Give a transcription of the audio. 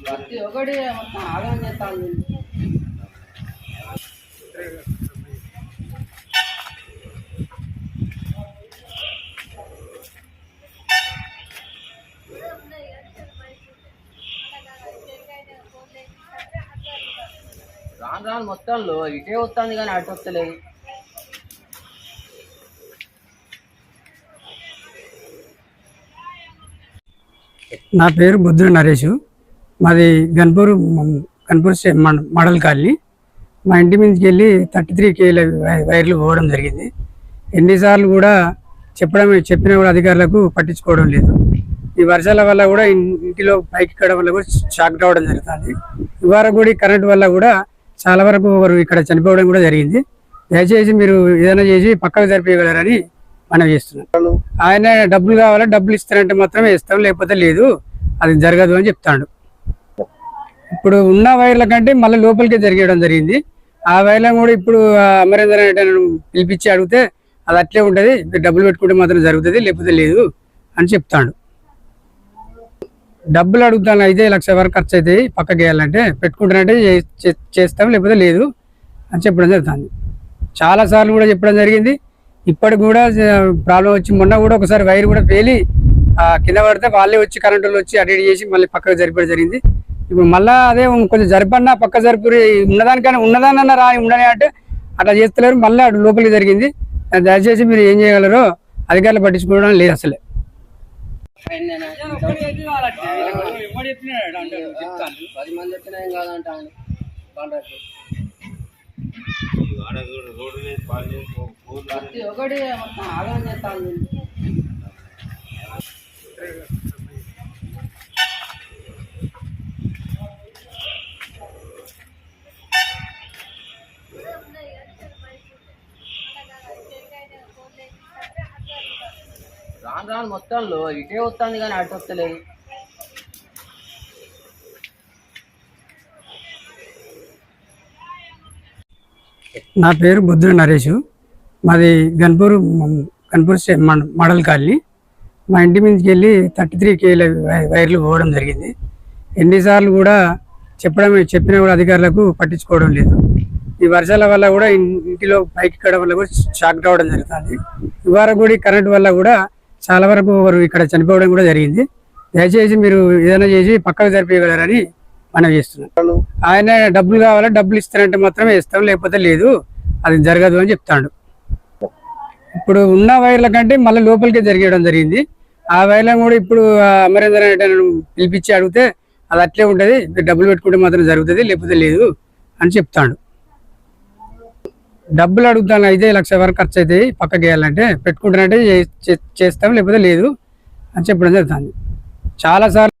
ప్రతి ఒక్కటి మొత్తం ఆగం చేస్తాను. రాను రాను మొత్తంలో ఇటే వస్తుంది కానీ అటు వస్తలేదు. నా పేరు బుద్ధుడు నరేష్. మాది గన్పూర్ మోడల్ కాలనీ. మా ఇంటి మీదకి వెళ్ళి 33 కేల వైర్లు పోవడం జరిగింది. ఎన్నిసార్లు కూడా చెప్పినా కూడా అధికారులకు పట్టించుకోవడం లేదు. ఈ వర్షాల వల్ల కూడా ఇంటిలో పైకి ఎక్కడం వల్ల కూడా షాక్ రావడం జరుగుతుంది. ఇవాళ కూడా కరెంట్ వల్ల కూడా చాలా వరకు ఒకరు ఇక్కడ చనిపోవడం కూడా జరిగింది. దయచేసి మీరు ఏదైనా చేసి పక్కకు జరిపేయగలరని మనం చేస్తున్నాం. ఆయన డబ్బులు కావాలా, డబ్బులు ఇస్తారంటే మాత్రమే ఇస్తాం, లేకపోతే లేదు, అది జరగదు అని చెప్తాడు. ఇప్పుడు ఉన్న వైర్ల కంటే మళ్ళీ లోపలికే జరిగేయడం జరిగింది. ఆ వైర్లను కూడా ఇప్పుడు అమరేందర్ పిలిపించి అడిగితే అది అట్లే ఉంటుంది, డబ్బులు పెట్టుకుంటే మాత్రం జరుగుతుంది, లేకపోతే లేదు అని చెప్తాడు. డబ్బులు అడుగుతాను, 5 లక్షల వరకు ఖర్చు అవుతాయి, పక్కకి వేయాలంటే పెట్టుకుంటానంటే చేస్తాం, లేకపోతే లేదు అని చెప్పడం జరుగుతుంది. చాలాసార్లు కూడా చెప్పడం జరిగింది. ఇప్పటికి కూడా ప్రాబ్లం వచ్చి మొన్న కూడా ఒకసారి వైర్ కూడా పేలి కింద పడితే వాళ్ళే వచ్చి కరెంటు వచ్చి అడిట్ చేసి మళ్ళీ పక్కకు జరిపడం జరిగింది. ఇప్పుడు మళ్ళీ అదే కొంచెం జరిపన్నా పక్క జరుపు ఉన్నదానికన్నా ఉన్నదానన్నా రాని ఉండని అంటే అట్లా చేస్తలేరు, మళ్ళీ అటు లోపలికి జరిగింది. దయచేసి మీరు ఏం చేయగలరో అధికారులు పట్టించుకోవడం లేదు అసలే. 10 మంది వచ్చినా ఏం కాదంటాను. ప్రతి ఒక్కటి మొత్తం ఆగం చేస్తాను. రాను రాను మొత్తంలో ఇటే వస్తుంది కానీ అటు వస్తలేదు. నా పేరు బుద్ధుడు నరేష్. మాది గన్పూర్ మోడల్ కాలనీ. మా ఇంటి మీదకి వెళ్ళి 33 కేల వైర్లు పోవడం జరిగింది. ఎన్నిసార్లు కూడా చెప్పినా కూడా అధికారులకు పట్టించుకోవడం లేదు. ఈ వర్షాల వల్ల కూడా ఇంటిలో పైకి ఎక్కడం వల్ల కూడా షాక్ రావడం జరుగుతుంది. ఇవాళ కూడా కరెంట్ వల్ల కూడా చాలా వరకు ఒకరు ఇక్కడ చనిపోవడం కూడా జరిగింది. దయచేసి మీరు ఏదైనా చేసి పక్కకు జరిపేయగలరని మనం చేస్తున్నాం. ఆయన డబ్బులు కావాలా, డబ్బులు ఇస్తారంటే మాత్రమే ఇస్తాం, లేకపోతే లేదు, అది జరగదు అని చెప్తాడు. ఇప్పుడు ఉన్న వైర్ల కంటే మళ్ళీ లోపలికే జరిగేయడం జరిగింది. ఆ వైర్లను కూడా ఇప్పుడు అమరేందర్ పిలిపించి అడిగితే అది అట్లే ఉంటుంది, డబ్బులు పెట్టుకుంటే మాత్రం జరుగుతుంది, లేకపోతే లేదు అని చెప్తాడు. డబ్బులు అడుగుతాను, 5 లక్షల వరకు ఖర్చు అవుతాయి, పక్కకి వేయాలంటే పెట్టుకుంటానంటే చేస్తాం, లేకపోతే లేదు అని చెప్పడం జరుగుతుంది. చాలాసార్లు